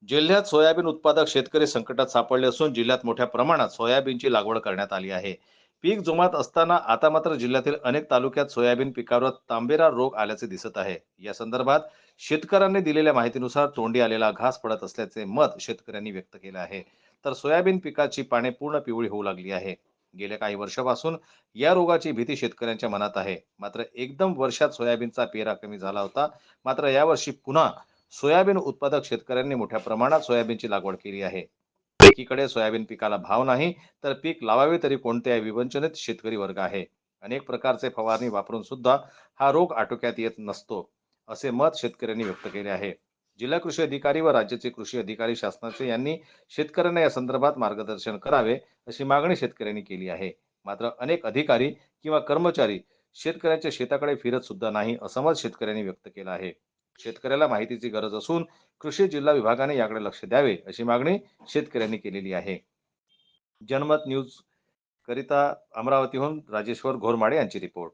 जिल्ह्यात सोयाबीन उत्पादक शेतकरी संकटात सापडले असून जिल्ह्यात मोठ्या प्रमाणात सोयाबीनची लागवड करण्यात आली आहे. पीक जोमात असताना आता मात्र जिल्ह्यातील अनेक तालुक्यात सोयाबीन पिकावर तांबेरा रोग आल्याचे दिसत आहे. या संदर्भात शेतकऱ्यांनी दिलेल्या माहितीनुसार तोंडी आलेला घास पडत असल्याचे मत शेतकऱ्यांनी व्यक्त केले आहे. तर सोयाबीन पिकाची पाने पूर्ण पिवळी होऊ लागली आहे. गेल्या काही वर्षापासून या रोगाची भीती शेतकऱ्यांच्या मनात आहे. मात्र एकदम वर्षात सोयाबीनचा पेरा कमी झाला होता. मात्र यावर्षी पुन्हा सोयाबीन उत्पादक शेतकऱ्यांनी मोठ्या प्रमाणात सोयाबीनची लागवड केली आहे. एकीकडे सोयाबीन पिकाला भाव नाही, तर पीक लावावे तरी कोणते या विवंचनित शेतकरी वर्ग आहे. अनेक प्रकारचे फवारणी वापरून सुद्धा हा रोग आटोक्यात येत नसतो, असे मत शेतकऱ्यांनी व्यक्त केले आहे. जिल्हा कृषी अधिकारी व राज्याचे कृषी अधिकारी शासनाचे यांनी शेतकऱ्यांना या संदर्भात मार्गदर्शन करावे, अशी मागणी शेतकऱ्यांनी केली आहे. मात्र अनेक अधिकारी किंवा कर्मचारी शेतकऱ्यांच्या शेताकडे फिरत सुद्धा नाही, असं मत शेतकऱ्यांनी व्यक्त केलं आहे. शेतकऱ्याला माहितीची गरज असून कृषी जिल्हा विभागाने याकडे लक्ष द्यावे, अशी मागणी शेतकऱ्यांनी केलेली आहे. जनमत न्यूज करिता अमरावतीहून राजेश्वर घोरमाडे यांची रिपोर्ट.